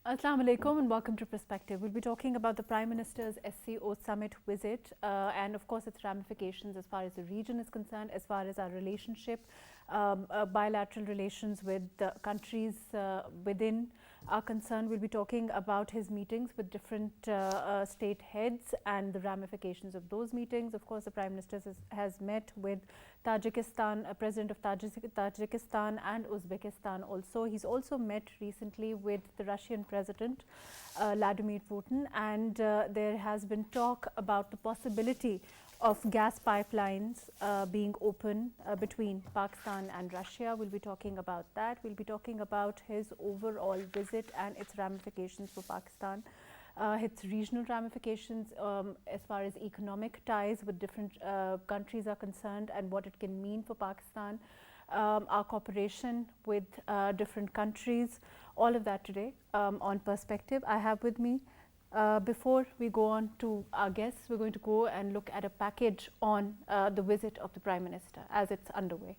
Assalamu alaikum and welcome to Perspective. We'll be talking about the Prime Minister's SCO summit visit and of course its ramifications as far as the region is concerned, as far as our relationship, bilateral relations with the countries within are concerned. We'll be talking about his meetings with different state heads and the ramifications of those meetings. Of course, the Prime Minister has met with Tajikistan, President of Tajikistan and Uzbekistan also. He's also met recently with the Russian President, Vladimir Putin, and there has been talk about the possibility of gas pipelines being open between Pakistan and Russia. We'll be talking about that. We'll be talking about his overall visit and its ramifications for Pakistan. Its regional ramifications as far as economic ties with different countries are concerned and what it can mean for Pakistan, our cooperation with different countries, all of that today on Perspective. I have with me, before we go on to our guests, we're going to go and look at a package on the visit of the Prime Minister as it's underway.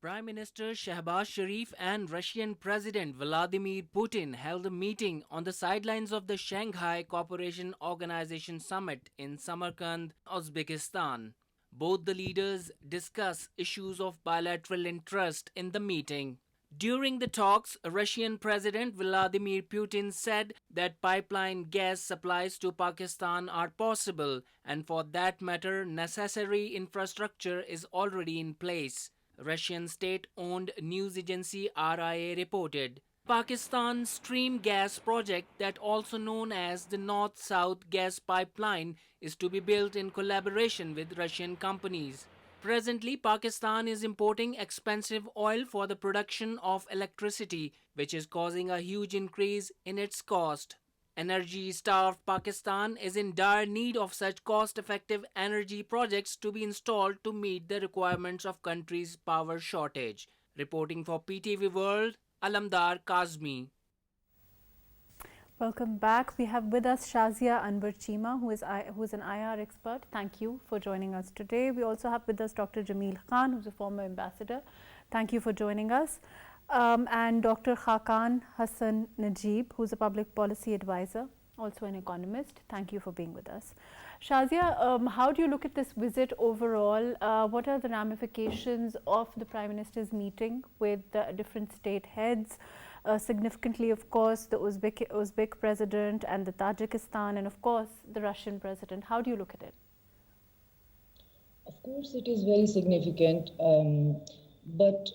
Prime Minister Shehbaz Sharif and Russian President Vladimir Putin held a meeting on the sidelines of the Shanghai Cooperation Organization Summit in Samarkand, Uzbekistan. Both the leaders discuss issues of bilateral interest in the meeting. During the talks, Russian President Vladimir Putin said that pipeline gas supplies to Pakistan are possible, and for that matter, necessary infrastructure is already in place. Russian state-owned news agency RIA reported. Pakistan's Stream Gas project, that also known as the North-South Gas Pipeline, is to be built in collaboration with Russian companies. Presently, Pakistan is importing expensive oil for the production of electricity, which is causing a huge increase in its cost. Energy-starved Pakistan is in dire need of such cost-effective energy projects to be installed to meet the requirements of country's power shortage. Reporting for PTV World, Alamdar Kazmi. Welcome back. We have with us Shazia Anwar Chima, who is an IR expert. Thank you for joining us today. We also have with us Dr. Jameel Khan, who's a former ambassador. Thank you for joining us. And Dr. Khakan Hassan Najib, who's a public policy advisor, also an economist. Thank you for being with us. Shazia, how do you look at this visit overall? What are the ramifications of the Prime Minister's meeting with the different state heads? Significantly, of course, the Uzbek president and the Tajikistan and, of course, the Russian president. How do you look at it? Of course, it is very significant. But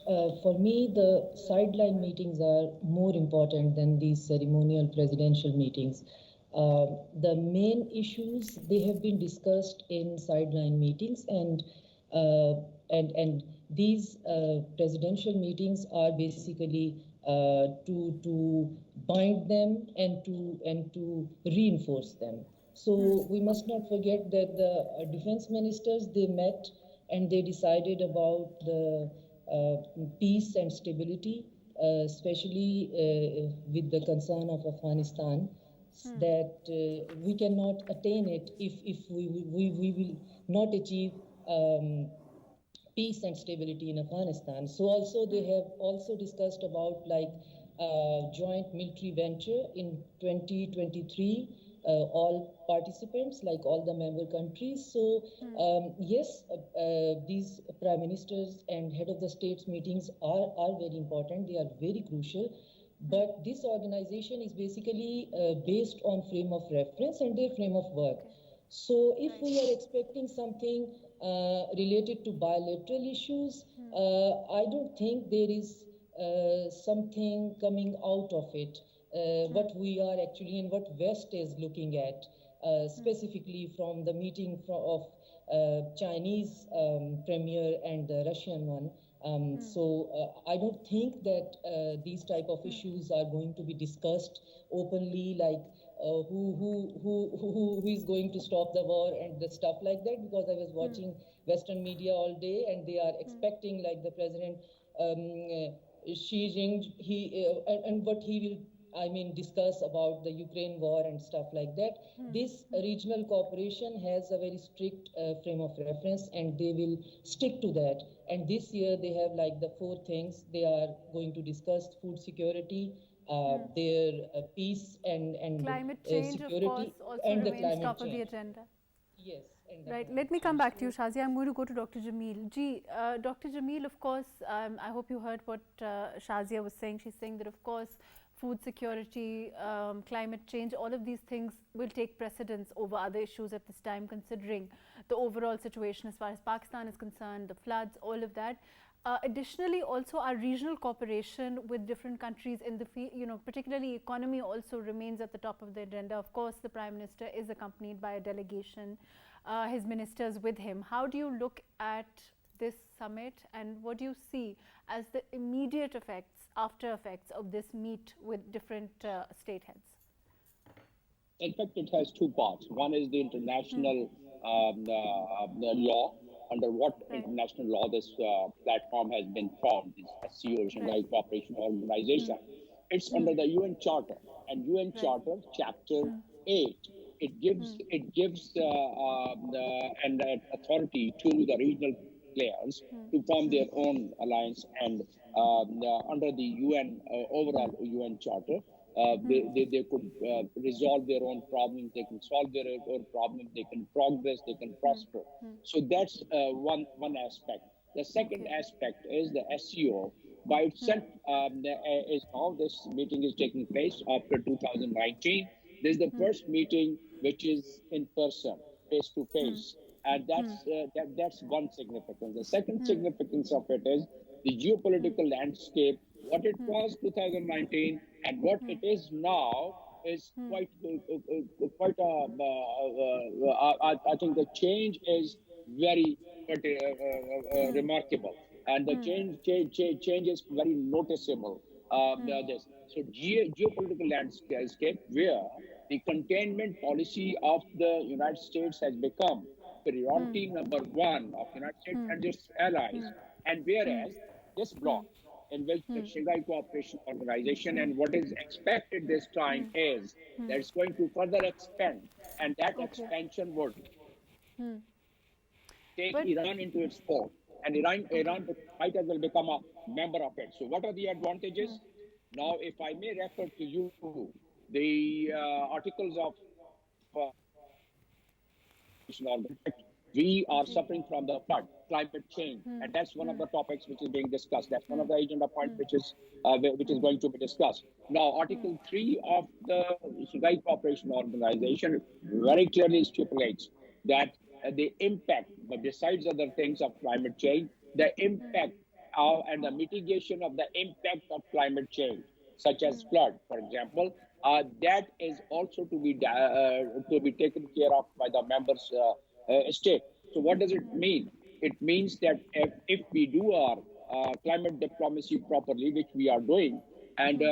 for me, the sideline meetings are more important than these ceremonial presidential meetings. The main issues, they have been discussed in sideline meetings, and these presidential meetings are basically to bind them and to reinforce them. So we must not forget that the defense ministers, they met and they decided about the peace and stability, especially with the concern of Afghanistan, that we cannot attain it if we will not achieve peace and stability in Afghanistan. So also they have also discussed about like joint military venture in 2023. All participants, like all the member countries. So yes, these prime ministers and head of the states meetings are very important. They are very crucial. But this organization is basically based on frame of reference and their frame of work. So if we are expecting something related to bilateral issues, I don't think there is something coming out of it. What we are actually and what West is looking at, specifically from the meeting of Chinese premier and the Russian one. So I don't think that these type of issues are going to be discussed openly, like who is going to stop the war and the stuff like that, because I was watching Western media all day and they are expecting like the president Xi Jinping, and what he will discuss about the Ukraine war and stuff like that. This regional cooperation has a very strict frame of reference and they will stick to that. And this year they have like the 4 things. They are going to discuss food security, their peace and Climate change, of course, security also and the remains climate top of the change. agenda. Yes, and the Right. climate Let me come change. back to you, Shazia. I'm going to go to Dr. Jameel. Dr. Jameel, of course, I hope you heard what Shazia was saying. She's saying that, of course, food security, climate change, all of these things will take precedence over other issues at this time, considering the overall situation as far as Pakistan is concerned, the floods, all of that. Additionally, also our regional cooperation with different countries in the field, particularly economy also remains at the top of the agenda. Of course, the Prime Minister is accompanied by a delegation, his ministers with him. How do you look at this summit, and what do you see as the immediate effects, after effects of this meet with different state heads? In fact, it has two parts. One is the international the law, under what international law this platform has been formed, this SCO, Shanghai Cooperation Organization. It's under the UN Charter, and UN Charter, Chapter 8. It gives an authority to the regional players to form their own alliance, and under the UN overall UN Charter. They could resolve their own problems, they can solve their own problems, they can progress, they can prosper. So that's one aspect. The second aspect is the SCO by itself is now this meeting is taking place after 2019. This is the first meeting which is in person, face to face. And that's one significance. The second significance of it is the geopolitical landscape. What it was 2019 and what it is now is quite I think the change is very remarkable, and the change is very noticeable. So geopolitical landscape where the containment policy of the United States has become priority number one of United States and its allies, and whereas this bloc in which the Shanghai Cooperation Organization and what is expected this time is that it's going to further expand, and that expansion would take Iran into its fold, and Iran might as well become a member of it. So what are the advantages? Now, if I may refer to you, the articles of we are suffering from the flood, climate change, and that's one of the topics which is being discussed. That's one of the agenda points which is going to be discussed. Now, Article 3 of the Shanghai Cooperation Organization very clearly stipulates that the impact, but besides other things of climate change, the impact and the mitigation of the impact of climate change, such as flood, for example, that is also to be taken care of by the members state. So what does it mean? It means that if we do our climate diplomacy properly, which we are doing, and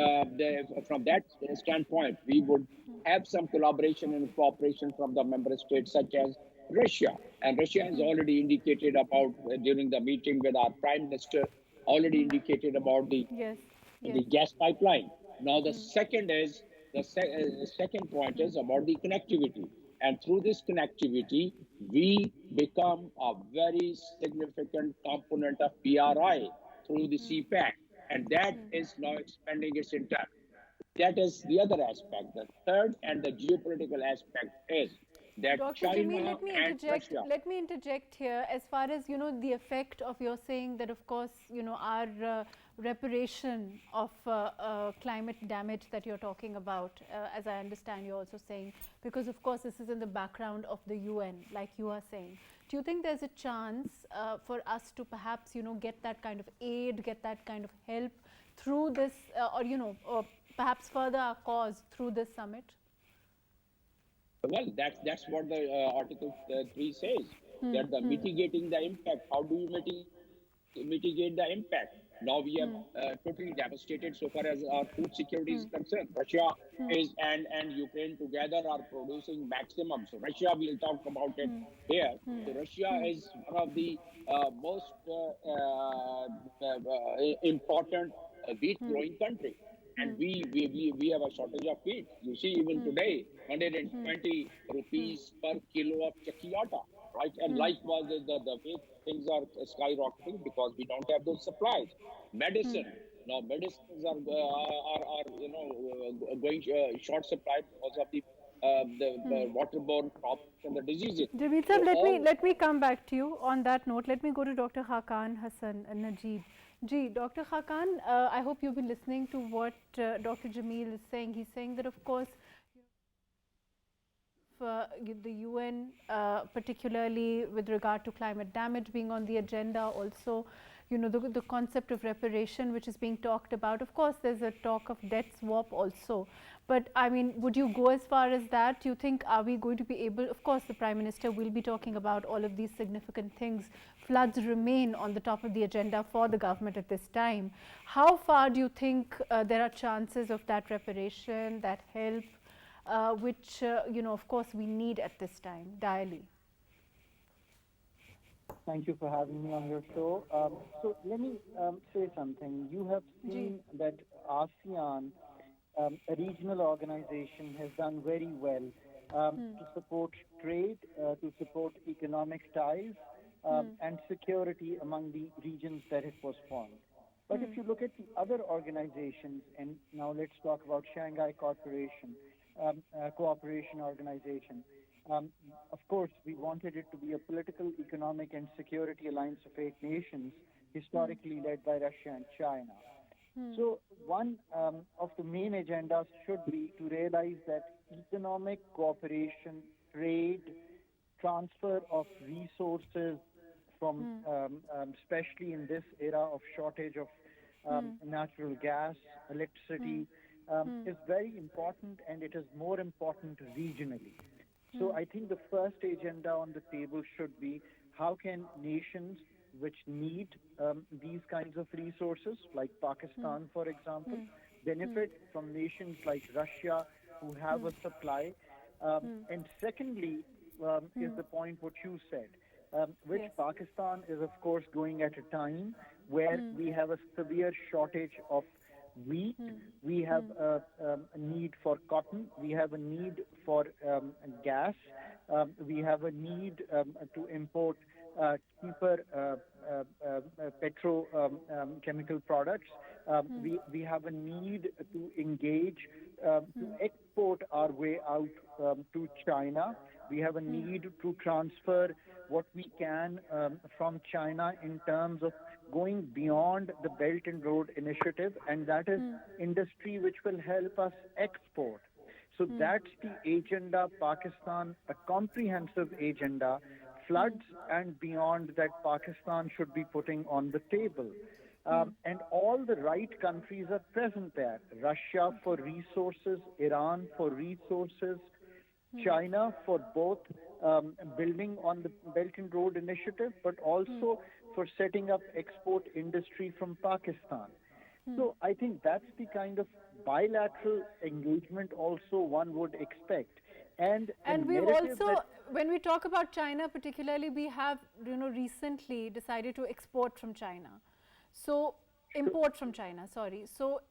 from that standpoint, we would have some collaboration and cooperation from the member states such as Russia. And Russia has already indicated about, during the meeting with our Prime Minister, already indicated about the gas pipeline. Now the second is, the second point is about the connectivity. And through this connectivity, we become a very significant component of PRI through the CPAC. And that is now expanding its impact. That is the other aspect. The third and the geopolitical aspect is that Dr. China Jameel, and Russia. let me interject here. As far as the effect of your saying that, of course, our reparation of climate damage that you're talking about, as I understand you're also saying, because of course this is in the background of the UN, like you are saying. Do you think there's a chance for us to perhaps get that kind of aid, get that kind of help through this, or perhaps further our cause through this summit? Well, that's what the Article 3 says, that the mitigating the impact. How do you mitigate the impact? Now we have totally devastated so far as our food security is concerned. Russia is and Ukraine together are producing maximum. So Russia, we'll talk about it here. So Russia is one of the most important wheat growing country. And we have a shortage of wheat. You see, even today, 120 rupees per kilo of chakki atta, right? And likewise, the way things are skyrocketing because we don't have those supplies. Medicine. Now medicines are going short supply because of the waterborne problems and the diseases. Jamil So sir, all let me come back to you on that note. Let me go to Dr. Hakan Hassan Najib. Ji, Dr. Hakan, I hope you've been listening to what Dr. Jamil is saying. He's saying that, of course, the UN, particularly with regard to climate damage being on the agenda, also, the concept of reparation which is being talked about. Of course, there's a talk of debt swap also. But I mean, would you go as far as that? Do you think, are we going to be able, of course, the Prime Minister will be talking about all of these significant things. Floods remain on the top of the agenda for the government at this time. How far do you think there are chances of that reparation, that help? Which, of course, we need at this time, direly. Thank you for having me on your show. So let me say something. You have seen that ASEAN, a regional organization, has done very well to support trade, to support economic ties, and security among the regions that it was formed. But if you look at the other organizations, and now let's talk about Shanghai Cooperation Organization. Of course, we wanted it to be a political, economic, and security alliance of 8 nations, historically led by Russia and China. So one of the main agendas should be to realize that economic cooperation, trade, transfer of resources from, especially in this era of shortage of natural gas, electricity, is very important, and it is more important regionally. So I think the first agenda on the table should be how can nations which need these kinds of resources, like Pakistan, for example, benefit from nations like Russia who have a supply. And secondly, is the point what you said, which Pakistan is, of course, going at a time where we have a severe shortage of wheat, we have a need for cotton, we have a need for gas, we have a need to import cheaper petrochemical products. We have a need to engage to export our way out to China. We have a need to transfer what we can from China in terms of going beyond the Belt and Road Initiative, and that is industry which will help us export. So that's the agenda, Pakistan, a comprehensive agenda, floods and beyond, that Pakistan should be putting on the table. And all the right countries are present there. Russia for resources, Iran for resources, China for both building on the Belt and Road Initiative, but also for setting up export industry from Pakistan. So I think that's the kind of bilateral engagement also one would expect. And we've also, when we talk about China particularly, we have recently decided to export from China. So import from China, sorry. So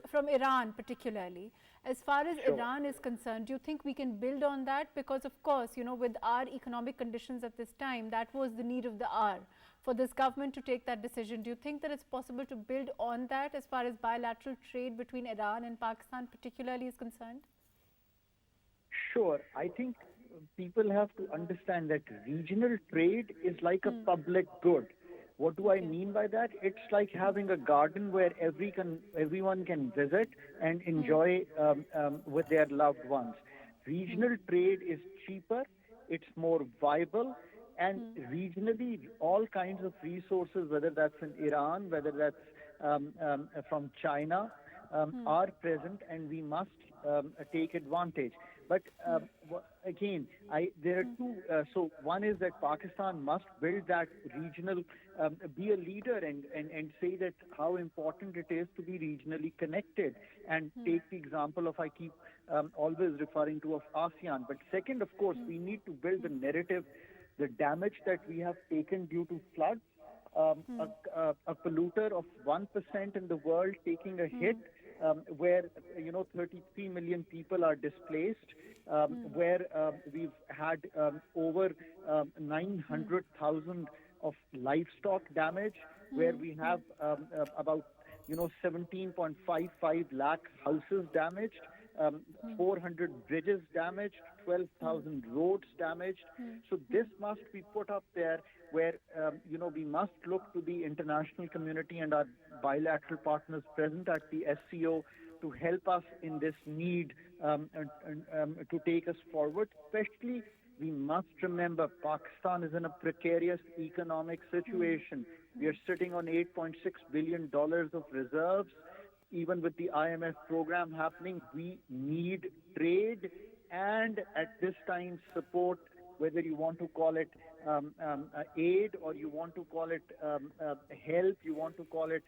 from Iran particularly. As far as Iran is concerned, do you think we can build on that? Because of course, with our economic conditions at this time, that was the need of the hour for this government to take that decision. Do you think that it's possible to build on that as far as bilateral trade between Iran and Pakistan particularly is concerned? Sure. I think people have to understand that regional trade is like a public good. What do I mean by that? It's like having a garden where everyone can visit and enjoy with their loved ones. Regional trade is cheaper, it's more viable, and regionally all kinds of resources, whether that's in Iran, whether that's from China, are present, and we must take advantage. But again, there are two. So one is that Pakistan must build that regional, be a leader and say that how important it is to be regionally connected, and take the example of, I keep always referring to, of ASEAN. But second, of course, we need to build the narrative, the damage that we have taken due to floods, a polluter of 1% in the world taking a hit, where 33 million people are displaced, where we've had over 900,000 of livestock damage, where we have about 17.55 lakh houses damaged, 400 bridges damaged, 12,000 roads damaged. So this must be put up there where, we must look to the international community and our bilateral partners present at the SCO to help us in this need to take us forward. Especially, we must remember Pakistan is in a precarious economic situation. We are sitting on $8.6 billion of reserves. Even with the IMF program happening, we need trade and at this time support, whether you want to call it aid or you want to call it help, you want to call it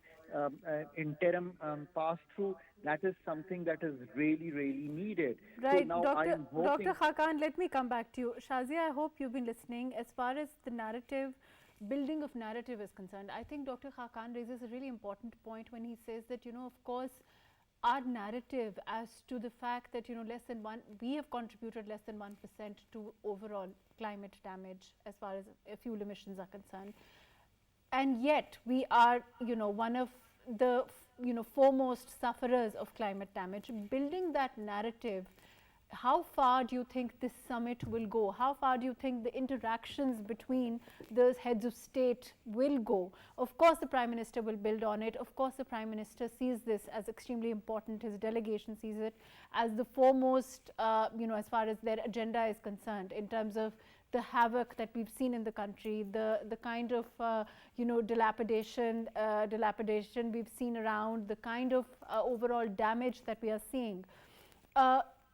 interim pass-through. That is something that is really, really needed. Right, So now Dr. Hakan, let me come back to you. Shazia, I hope you've been listening. As far as the narrative, building of narrative is concerned, I think Dr. Hakan raises a really important point when he says that, of course, our narrative as to the fact that, we have contributed less than 1% to overall climate damage as far as fuel emissions are concerned. And yet we are, one of the, foremost sufferers of climate damage. Building that narrative, how far do you think this summit will go? How far do you think the interactions between those heads of state will go? Of course, the Prime Minister will build on it. Of course, the Prime Minister sees this as extremely important. His delegation sees it as the foremost, as far as their agenda is concerned, in terms of the havoc that we've seen in the country, the kind of, dilapidation we've seen around, the kind of overall damage that we are seeing.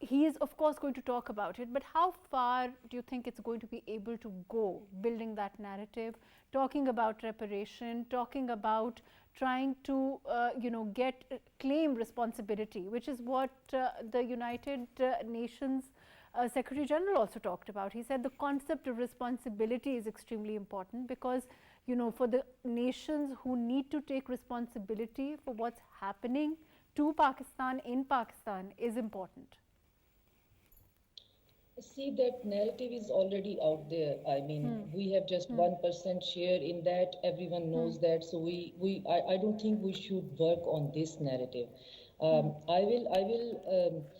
He is, of course, going to talk about it, but how far do you think it's going to be able to go, building that narrative, talking about reparation, talking about trying to, claim responsibility, which is what the United Nations Secretary General also talked about. He said the concept of responsibility is extremely important because, for the nations who need to take responsibility for what's happening to Pakistan in Pakistan is important. See, that narrative is already out there. I mean, we have just 1% share in that. Everyone knows that. So I don't think we should work on this narrative. I will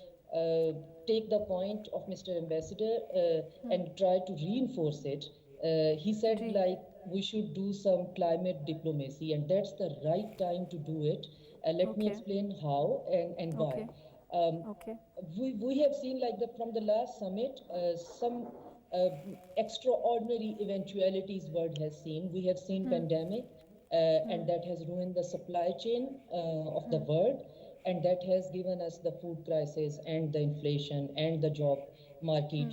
take the point of Mr. Ambassador and try to reinforce it. He said like we should do some climate diplomacy, and that's the right time to do it. Let me explain how and why. We have seen like from the last summit some extraordinary eventualities world has seen. We have seen pandemic and that has ruined the supply chain of the world, and that has given us the food crisis and the inflation and the job market,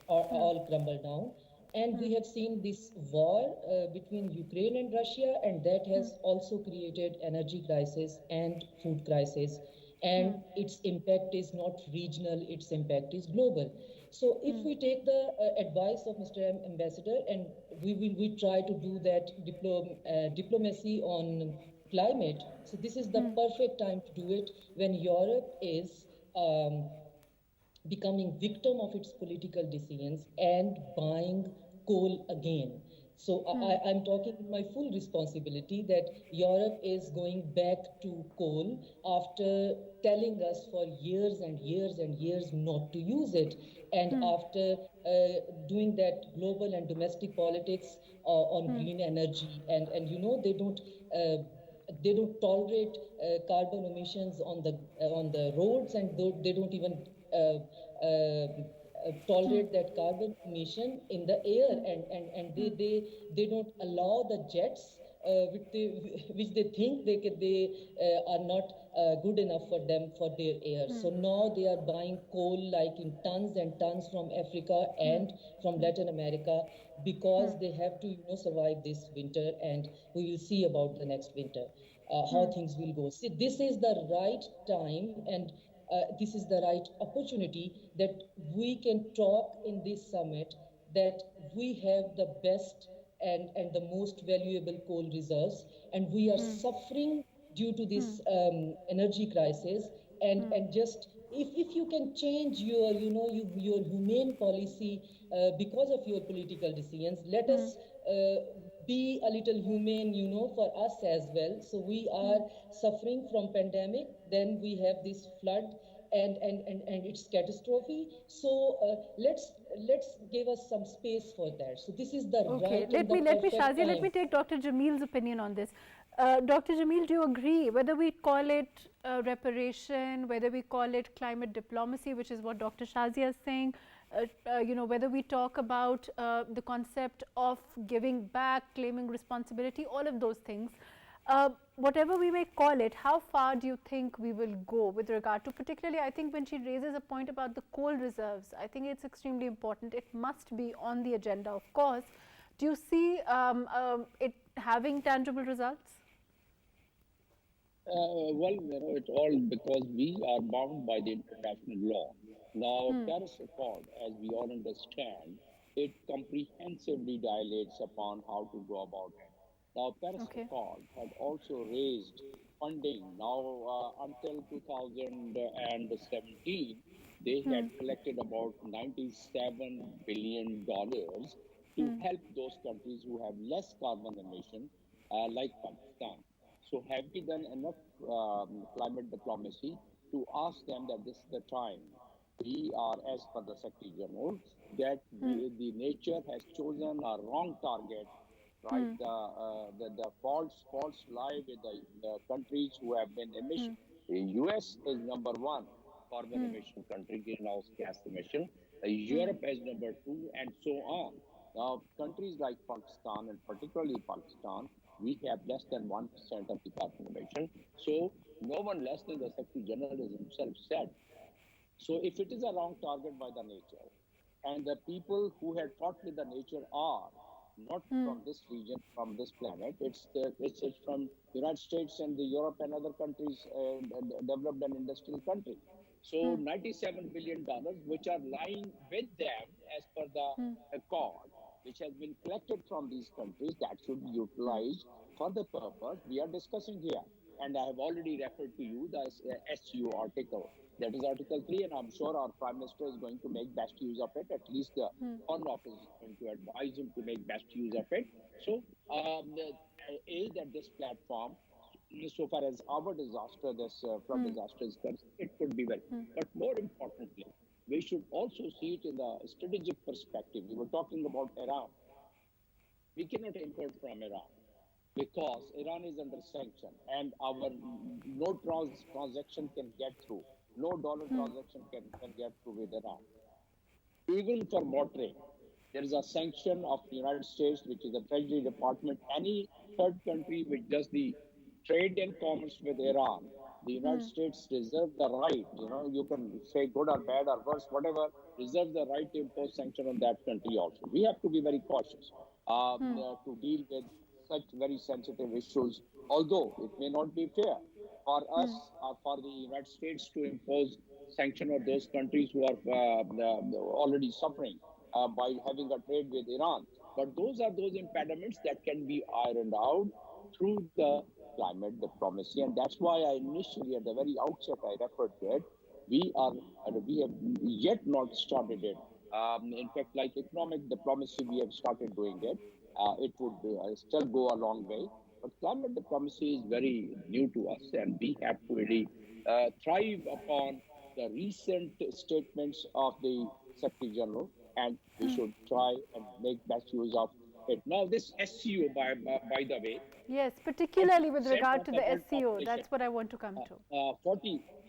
all crumble down. And we have seen this war between Ukraine and Russia, and that has also created energy crisis and food crisis. And its impact is not regional, its impact is global. So if we take the advice of Mr. Ambassador, and we try to do that diplomacy on climate, so this is the perfect time to do it when Europe is becoming victim of its political decisions and buying coal again. So I'm talking in my full responsibility that Europe is going back to coal after telling us for years and years and years not to use it. And after doing that global and domestic politics on green energy, and they don't tolerate carbon emissions on the roads, and they don't even tolerate that carbon emission in the air, and they don't allow the jets which they think they are not good enough for them for their air. So now they are buying coal like in tons and tons from Africa and from Latin America, because they have to survive this winter, and we will see about the next winter how things will go. See, this is the right time, and this is the right opportunity that we can talk in this summit that we have the best and the most valuable coal reserves, and we are suffering due to this energy crisis. And just if you can change your your humane policy because of your political decisions, let us be a little humane, for us as well. So we are suffering from pandemic, then we have this flood, and its catastrophe. So let's give us some space for that. So this is the Okay, right and the let me perfect Shazia, let time. me take Dr. Jamil's opinion on this. Dr. Jamil, do you agree whether we call it reparation, whether we call it climate diplomacy, which is what Dr. Shazia is saying, whether we talk about the concept of giving back, claiming responsibility, all of those things, whatever we may call it, how far do you think we will go with regard to, particularly I think when she raises a point about the coal reserves, I think it's extremely important. It must be on the agenda, of course. Do you see it having tangible results? Well, it's all because we are bound by the international law. Now, Paris Accord, as we all understand, it comprehensively dilates upon how to go about it. Now, Paris Okay. Accord had also raised funding. Now, until 2017, they had collected about $97 billion to help those countries who have less carbon emission, like Pakistan. So have we done enough climate diplomacy to ask them that this is the time? We are, as per the Secretary General, that the nature has chosen a wrong target, right? The false lie with the countries who have been emission. The US is number one carbon emission country, greenhouse gas emission. Europe is number two, and so on. Now, countries like Pakistan, and particularly Pakistan, we have less than 1% of the carbon emission. So no one less than the Secretary General has himself said. So if it is a wrong target by the nature, and the people who had fought with the nature are not from this region, from this planet, it's from United States and the Europe and other countries, developed and industrial countries. So $97 billion, which are lying with them as per the accord, which has been collected from these countries, that should be utilized for the purpose we are discussing here. And I have already referred to you the SU article. That is Article 3, and I'm sure our Prime Minister is going to make best use of it. At least the Foreign Office is going to advise him to make best use of it. So, that this platform, so far as our disaster, this flood disaster is concerned, it could be well. But more importantly, we should also see it in the strategic perspective. We were talking about Iran. We cannot import from Iran because Iran is under sanction, and our no transaction can get through. No dollar transaction can get through with Iran. Even for watering, there is a sanction of the United States, which is the Treasury Department. Any third country which does the trade and commerce with Iran, the United States reserve the right, you can say good or bad or worse, whatever, reserve the right to impose sanction on that country also. We have to be very cautious to deal with such very sensitive issues, although it may not be fair for us or for the United States to impose sanction on those countries who are already suffering by having a trade with Iran. But those are those impediments that can be ironed out through the climate diplomacy. And that's why I initially, at the very outset, I referred to it. We have yet not started it. In fact, like economic diplomacy, we have started doing it. It would still go a long way. But climate diplomacy is very new to us, and we have to really thrive upon the recent statements of the Secretary General, and we should try and make best use of it. Now, this SCO, by the way, Yes, particularly with 40% regard of to the the world SCO, population, that's what I want to come to.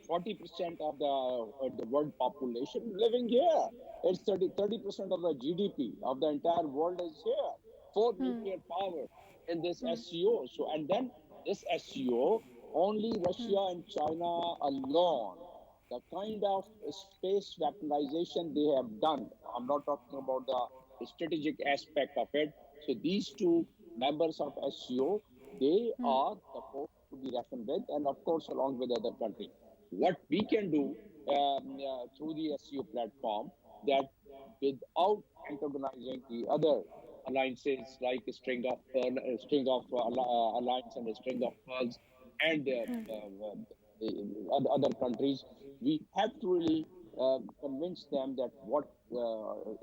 40% of the world population living here. It's 30% of the GDP of the entire world is here. 4 nuclear power in this SCO. So, and then this SCO, only Russia and China alone, the kind of space weaponization they have done. I'm not talking about the strategic aspect of it. So these two members of SCO, they are the force to be reckoned with, and of course, along with other countries. What we can do through the SCO platform, that without antagonizing the other alliances, like a string of alliance and a string of pearls, and other countries, we have to really convince them that what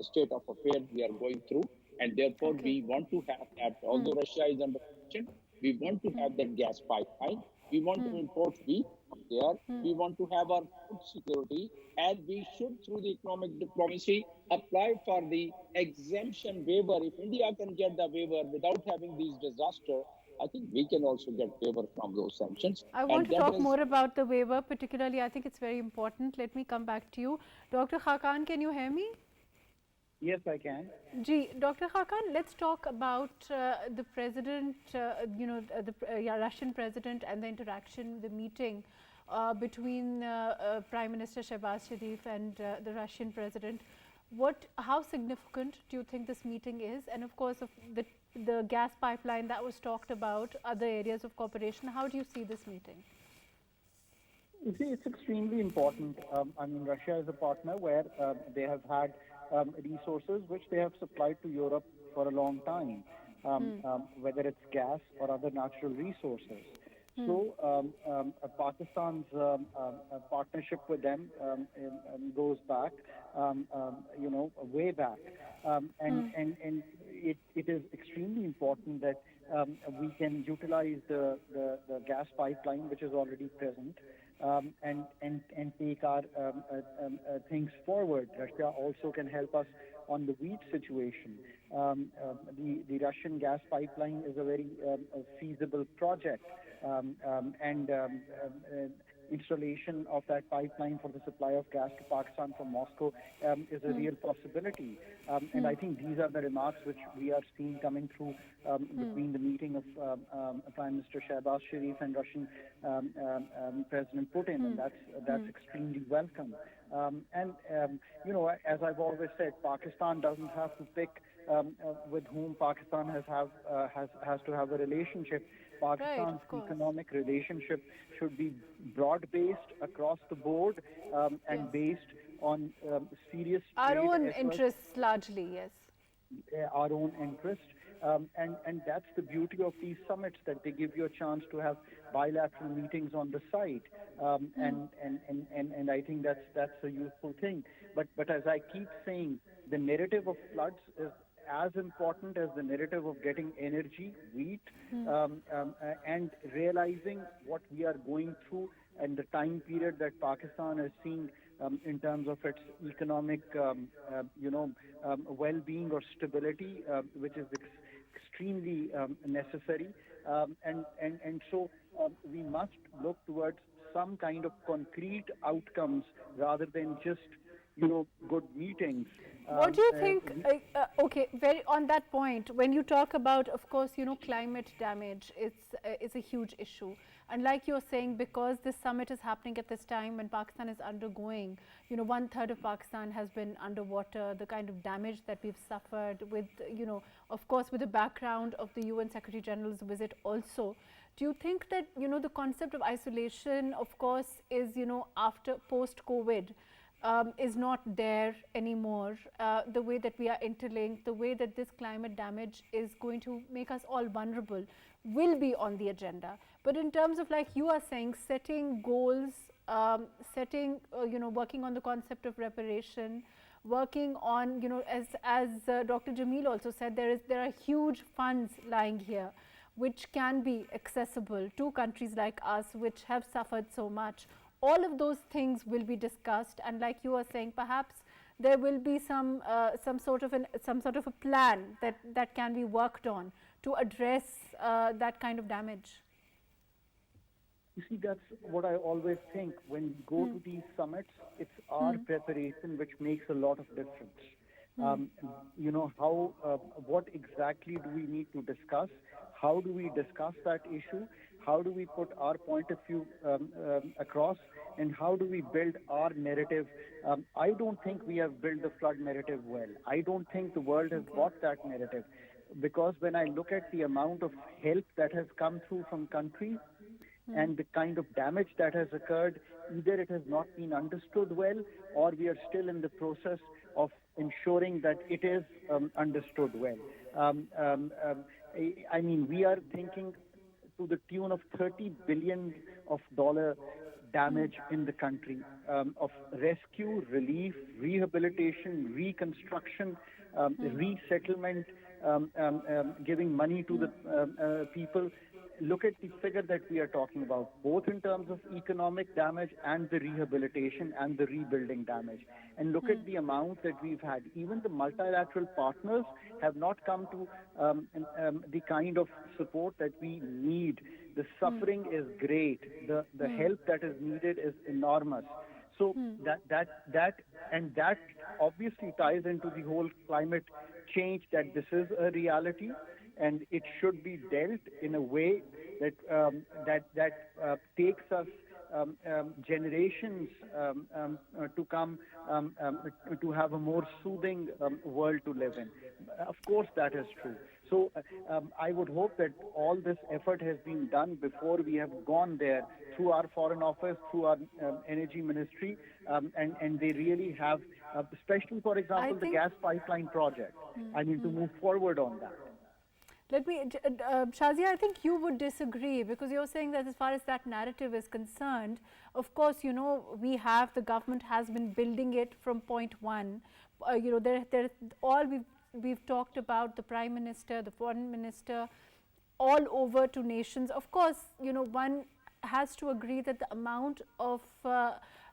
state of affairs we are going through, And therefore, Okay. we want to have that, although Russia is under sanction, we want to have that gas pipeline. We want to import wheat from there. We want to have our food security. And we should, through the economic diplomacy, apply for the exemption waiver. If India can get the waiver without having these disasters, I think we can also get waiver from those sanctions. I want And to that talk is more about the waiver, particularly I think it's very important. Let me come back to you. Dr. Khakan, can you hear me? Yes, I can. Dr. Khakan, let's talk about the president, the Russian president and the interaction, the meeting between Prime Minister Shehbaz Sharif and the Russian president. How significant do you think this meeting is? And of course, of the gas pipeline that was talked about, other areas of cooperation. How do you see this meeting? You see, it's extremely important. I mean, Russia is a partner where they have had resources which they have supplied to Europe for a long time, whether it's gas or other natural resources. So Pakistan's partnership with them goes back, way back, and it is extremely important that we can utilize the gas pipeline which is already present. And take our things forward. Russia also can help us on the wheat situation. The Russian gas pipeline is a very feasible project, and installation of that pipeline for the supply of gas to Pakistan from Moscow is a real possibility. And I think these are the remarks which we are seeing coming through between the meeting of Prime Minister Shehbaz Sharif and Russian President Putin, and that's extremely welcome. As I've always said, Pakistan doesn't have to pick with whom Pakistan has to have a relationship. Pakistan's economic relationship should be broad-based across the board and based on serious our own efforts. interests largely, yes. Our own interest. And that's the beauty of these summits, that they give you a chance to have bilateral meetings on the side. And I think that's a useful thing. But as I keep saying, the narrative of floods is as important as the narrative of getting energy, wheat, and realizing what we are going through and the time period that Pakistan is seeing in terms of its economic, well-being or stability, which is extremely necessary. And so we must look towards some kind of concrete outcomes rather than just good meetings. What do you think? On that point, when you talk about, of course, climate damage, it's a huge issue. And like you're saying, because this summit is happening at this time when Pakistan is undergoing, 1/3 of Pakistan has been underwater, the kind of damage that we've suffered with, of course, with the background of the UN Secretary General's visit also. Do you think that, the concept of isolation, of course, is, after post-COVID, is not there anymore? The way that we are interlinked, the way that this climate damage is going to make us all vulnerable will be on the agenda. But in terms of, like you are saying, setting goals, working on the concept of reparation, working on, as Dr. Jamil also said, there are huge funds lying here which can be accessible to countries like us which have suffered so much. All of those things will be discussed, and like you were saying, perhaps there will be some sort of a plan that can be worked on to address that kind of damage. You see, that's what I always think. When you go to these summits, it's our preparation which makes a lot of difference. What exactly do we need to discuss? How do we discuss that issue? How do we put our point of view across? And how do we build our narrative? I don't think we have built the flood narrative well. I don't think the world has bought that narrative. Because when I look at the amount of help that has come through from countries and the kind of damage that has occurred, either it has not been understood well, or we are still in the process of ensuring that it is understood well. I mean, we are thinking to the tune of $30 billion damage in the country, of rescue, relief, rehabilitation, reconstruction, resettlement, giving money to the people, look at the figure that we are talking about, both in terms of economic damage and the rehabilitation and the rebuilding damage. And look at the amount that we've had. Even the multilateral partners have not come to the kind of support that we need. The suffering is great. The help that is needed is enormous. So that obviously ties into the whole climate change, that this is a reality, and it should be dealt in a way that takes us generations to come to have a more soothing world to live in. Of course, that is true. So I would hope that all this effort has been done before we have gone there, through our Foreign Office, through our Energy Ministry, and they really have, especially, for example, the gas pipeline project. I mean, to move forward on that. Let me, Shazia, I think you would disagree, because you're saying that as far as that narrative is concerned, of course, you know, the government has been building it from point one. You know, we've talked about the Prime Minister, the Foreign Minister, all over to nations. Of course, you know, one has to agree that the amount of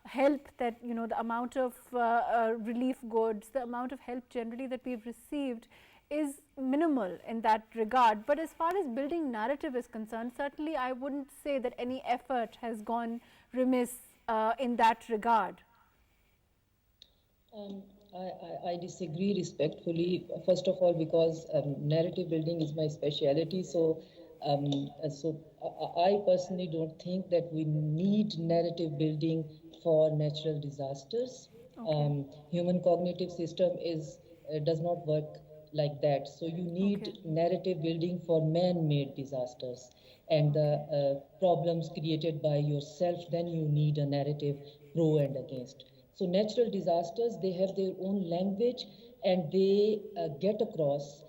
help that, you know, the amount of relief goods, the amount of help generally that we've received is minimal in that regard. But as far as building narrative is concerned, certainly I wouldn't say that any effort has gone remiss in that regard. I disagree respectfully. First of all, because narrative building is my specialty. So I personally don't think that we need narrative building for natural disasters. Okay. Human cognitive system does not work like that. So you need narrative building for man-made disasters and the problems created by yourself. Then you need a narrative pro and against. So natural disasters, they have their own language, and they get across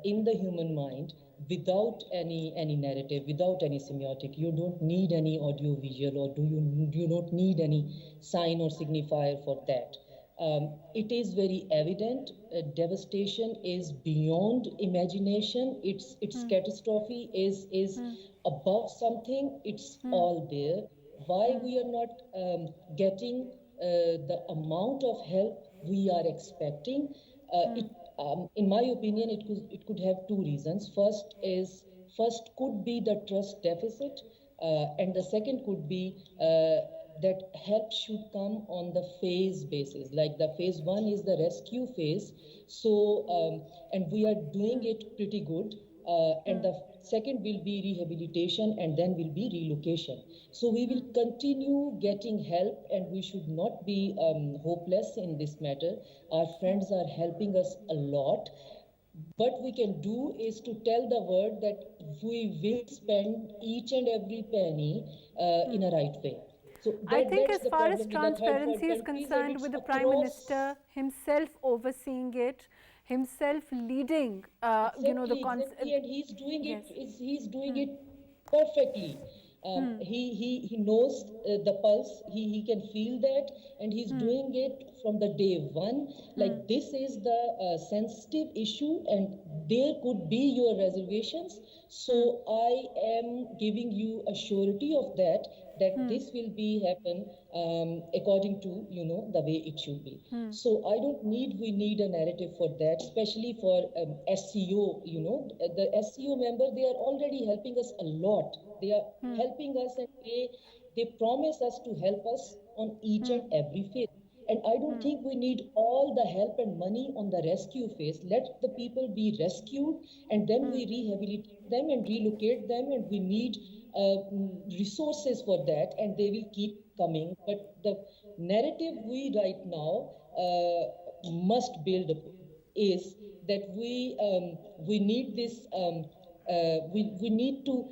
in the human mind without any narrative, without any semiotic. You don't need any audio visual, or you don't need any sign or signifier for that. It is very evident. Devastation is beyond imagination. Its catastrophe is above something. It's all there. Why we are not getting the amount of help we are expecting? In my opinion, it could have two reasons. First could be the trust deficit, and the second could be that help should come on the phase basis. Like the phase one is the rescue phase. So, and we are doing it pretty good. And the second will be rehabilitation, and then will be relocation. So we will continue getting help, and we should not be hopeless in this matter. Our friends are helping us a lot. What we can do is to tell the world that we will spend each and every penny in a right way. So I think as far as transparency is concerned, with the Prime Minister himself overseeing it, himself leading, you know, the concept. And he's doing it. He's doing it perfectly. He knows the pulse. He can feel that, and he's doing it from the day one. Like this is the sensitive issue, and there could be your reservations. So I am giving you a surety of that this will be happen according to, you know, the way it should be. So we need a narrative for that, especially for SCO. You know, the SCO member, they are already helping us a lot. They are helping us, and they promise us to help us on each and every phase. And I don't think we need all the help and money on the rescue phase. Let the people be rescued, and then we rehabilitate them and relocate them, and we need resources for that, and they will keep coming. But the narrative we right now must build is that we need this. We need to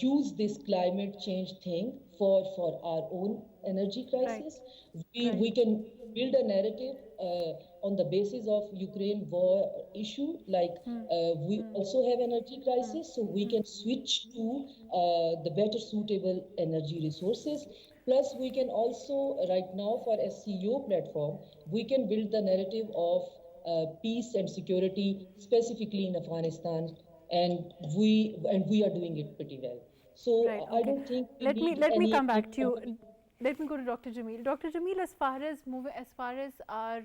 use this climate change thing for our own energy crisis. We can build a narrative on the basis of Ukraine war issue. Like we also have energy crisis, so we can switch to the better suitable energy resources. Plus, we can also right now for SCO platform, we can build the narrative of peace and security, specifically in Afghanistan, and we are doing it pretty well. So Right. I Okay. don't think we Let me need any come back to you. economic. Let me go to Dr. Jameel. Dr. Jameel, as far as our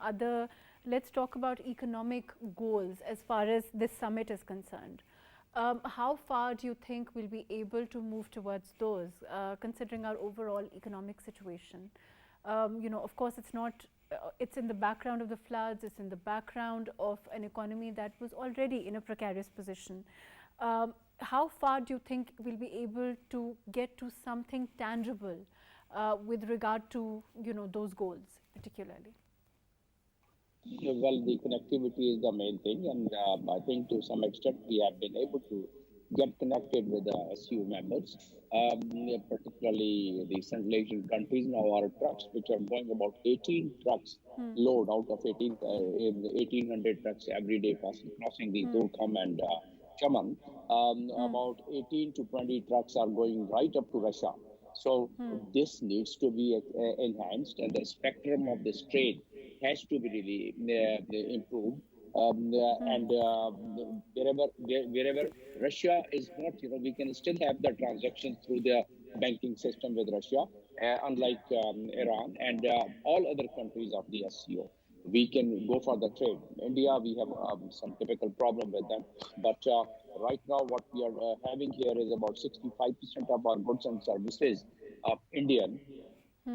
other, let's talk about economic goals as far as this summit is concerned. How far do you think we'll be able to move towards those, considering our overall economic situation? Of course, it's not. It's in the background of the floods. It's in the background of an economy that was already in a precarious position. How far do you think we'll be able to get to something tangible with regard to those goals particularly? Well, the connectivity is the main thing, and I think to some extent we have been able to get connected with the SU members, particularly the Central Asian countries. Now our trucks, which are going about 18 trucks load out of 1,800 trucks every day crossing the Durkham and Chaman, about 18 to 20 trucks are going right up to Russia. So this needs to be enhanced, and the spectrum of this trade has to be really improved. And wherever Russia is not, we can still have the transactions through the banking system with Russia, unlike Iran and all other countries of the SCO. We can go for the trade. India, we have some typical problem with them, but right now what we are having here is about 65% of our goods and services of Indian.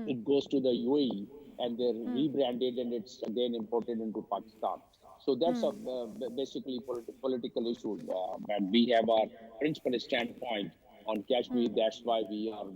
It goes to the UAE and they're rebranded and it's again imported into Pakistan. So that's a basically political issue, and we have our principal standpoint on Kashmir. That's why we are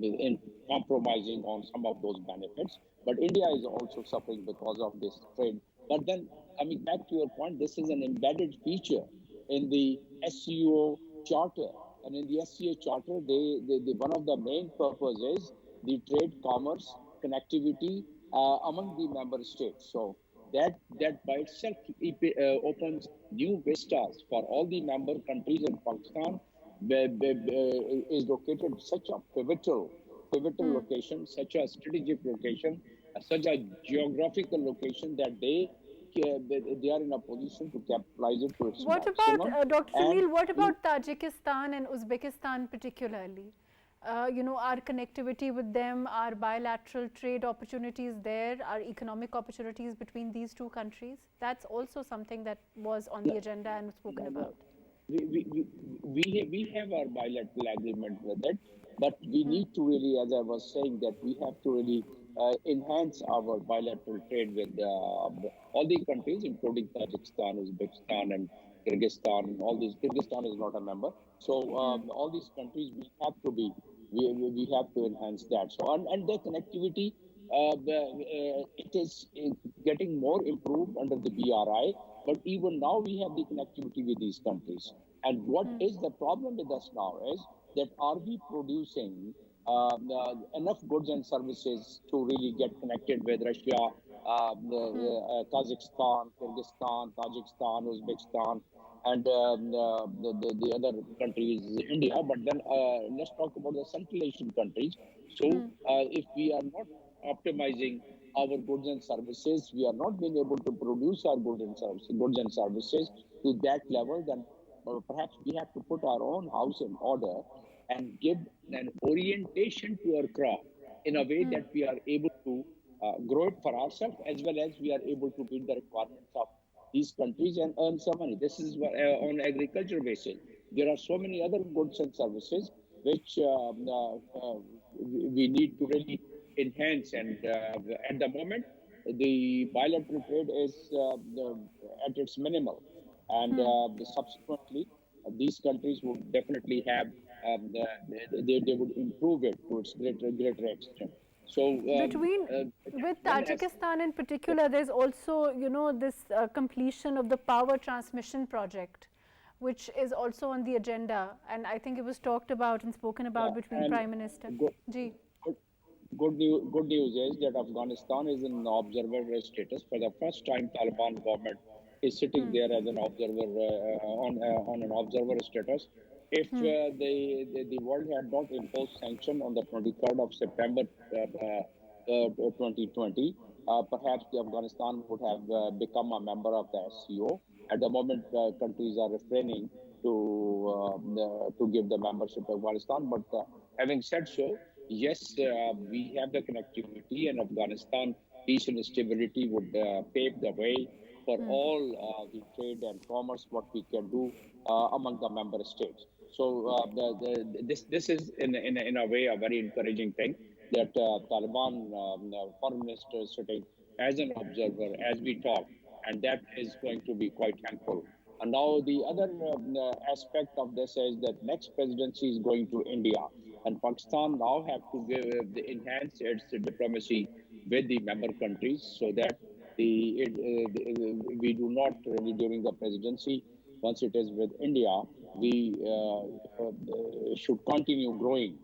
in compromising on some of those benefits. But India is also suffering because of this trade. But then coming back to your point, this is an embedded feature in the SCO charter. And in the SCO charter, one of the main purposes is the trade, commerce, connectivity among the member states. So that by itself opens new vistas for all the member countries in Pakistan, where is located such a pivotal location, such a strategic location, such a geographical location that they are in a position to capitalize it to its What maximum. about, Dr. And Jameel, what about Tajikistan and Uzbekistan particularly? Our connectivity with them, our bilateral trade opportunities there, our economic opportunities between these two countries, that's also something that was on the agenda and spoken about. We have our bilateral agreement with it, but we need to really, as I was saying, that we have to really enhance our bilateral trade with all the countries, including Tajikistan, Uzbekistan, and Kyrgyzstan. All these, Kyrgyzstan is not a member, so all these countries we have to enhance that. So and their connectivity, it is getting more improved under the BRI. But even now, we have the connectivity with these countries. And what is the problem with us now is that are we producing enough goods and services to really get connected with Russia, Kazakhstan, Kyrgyzstan, Tajikistan, Uzbekistan, and the other countries, India. But then let's talk about the Central Asian countries. So if we are not optimizing our goods and services, we are not being able to produce our goods and services to that level, then perhaps we have to put our own house in order and give an orientation to our crop in a way that we are able to grow it for ourselves, as well as we are able to meet the requirements of these countries and earn some money. This is on agriculture basis. There are so many other goods and services which we need to really enhance. And at the moment, the bilateral trade is at its minimal. And subsequently, these countries would definitely have, they would improve it to its greater extent. So with Tajikistan in particular, there's also, this completion of the power transmission project, which is also on the agenda. And I think it was talked about and spoken about between Prime Minister. Good news is that Afghanistan is in observer status. For the first time, Taliban government is sitting there as an observer on an observer status. If the world had not imposed sanction on the 23rd of September 2020, perhaps the Afghanistan would have become a member of the SCO. At the moment, countries are refraining to give the membership to Afghanistan. But having said so, yes, we have the connectivity, and Afghanistan peace and stability would pave the way for all the trade and commerce what we can do among the member states. So this is in a way a very encouraging thing that Taliban foreign minister is sitting as an observer as we talk, and that is going to be quite helpful. And now the other aspect of this is that next presidency is going to India, and Pakistan now have to enhance its diplomacy with the member countries so that we do not really during the presidency. Once it is with India, we should continue growing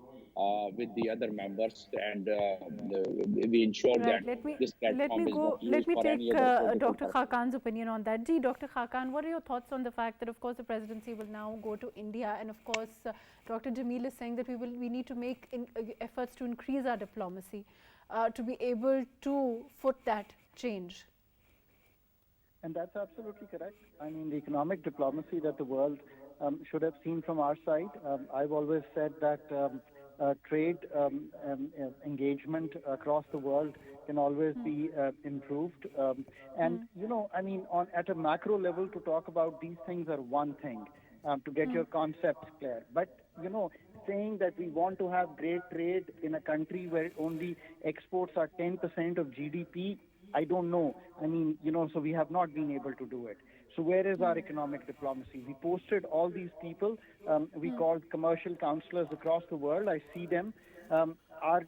with the other members, and we ensure Right. that this platform is not Let used me for take any other political Dr. purpose. Khakan's opinion on that. Dr. Khakan, what are your thoughts on the fact that, of course, the presidency will now go to India, and of course, Dr. Jameel is saying that we need to make efforts to increase our diplomacy to be able to foot that change. And that's absolutely correct. I mean, the economic diplomacy that the world should have seen from our side. I've always said that trade engagement across the world can always be improved. And, you know, I mean, at a macro level, to talk about these things are one thing, to get your concepts clear. But, you know, saying that we want to have great trade in a country where only exports are 10% of GDP, I don't know. I mean, you know, so we have not been able to do it. So where is our economic diplomacy? We posted all these people. We called commercial counselors across the world. I see them. Our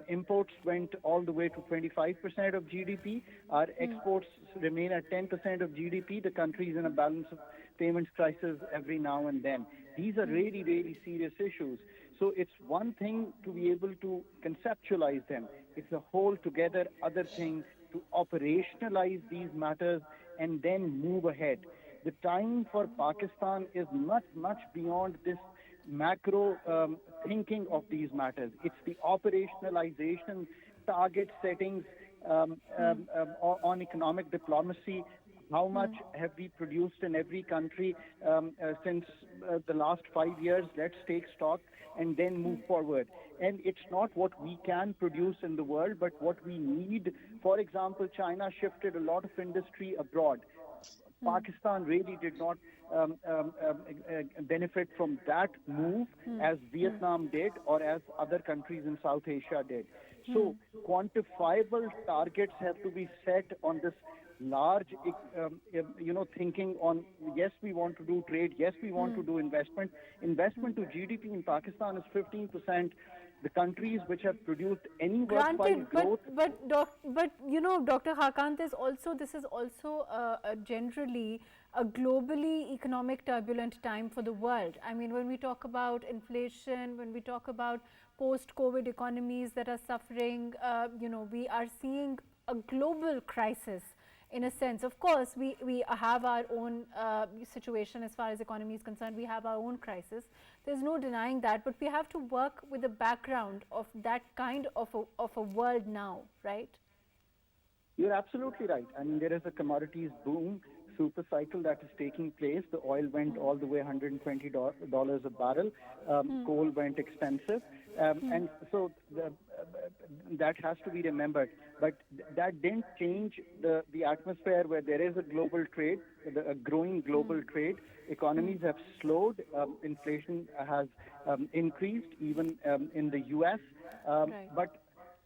imports went all the way to 25% of GDP. Our exports remain at 10% of GDP. The country is in a balance of payments crisis every now and then. These are really, really serious issues. So it's one thing to be able to conceptualize them. It's a whole together other thing to operationalize these matters and then move ahead. The time for Pakistan is much beyond this macro thinking of these matters. It's the operationalization, target settings on economic diplomacy. How much have we produced in every country since the last 5 years? Let's take stock and then move forward. And it's not what we can produce in the world, but what we need. For example, China shifted a lot of industry abroad. Pakistan really did not benefit from that move as Vietnam did or as other countries in South Asia did. So quantifiable targets have to be set on this large, thinking on, yes, we want to do trade, yes, we want to do investment. Investment to GDP in Pakistan is 15%. The countries which have produced any worthwhile growth. But you know, Dr. Hakan, this is also generally a globally economic turbulent time for the world. I mean, when we talk about inflation, when we talk about post-COVID economies that are suffering, we are seeing a global crisis. In a sense, of course, we have our own situation as far as economy is concerned. We have our own crisis. There's no denying that, but we have to work with the background of that kind of a world now, right? You're absolutely right. I mean, there is a commodities boom, super cycle that is taking place. The oil went all the way $120 a barrel. Coal went expensive. And so that has to be remembered. But that didn't change the atmosphere where there is a global trade, a growing global trade. Economies have slowed. Inflation has increased, even in the U.S. But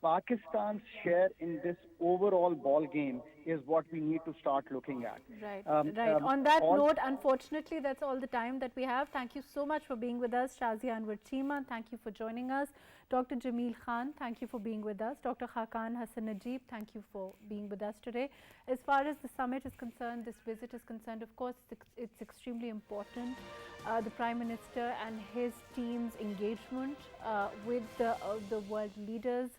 Pakistan's share in this overall ball game is what we need to start looking at. Right. On that note, unfortunately, that's all the time that we have. Thank you so much for being with us, Shazia Anwar Cheema. Thank you for joining us. Dr. Jameel Khan, thank you for being with us. Dr. Hakan Hassan Najib, thank you for being with us today. As far as the summit is concerned, this visit is concerned, of course, it's extremely important. The Prime Minister and his team's engagement with the world leaders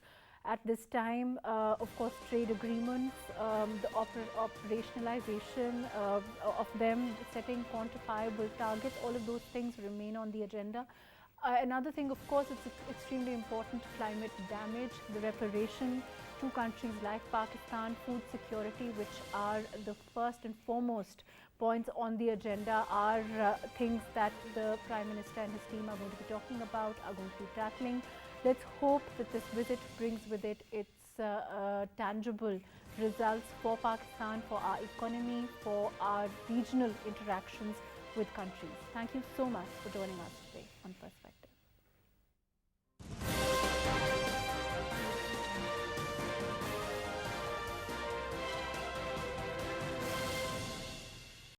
at this time, of course, trade agreements, the operationalization of them, setting quantifiable targets, all of those things remain on the agenda. Another thing, of course, it's extremely important, climate damage, the reparation two countries like Pakistan, food security, which are the first and foremost points on the agenda, are things that the Prime Minister and his team are going to be talking about, are going to be tackling. Let's hope that this visit brings with it its tangible results for Pakistan, for our economy, for our regional interactions with countries. Thank you so much for joining us today on Perspective.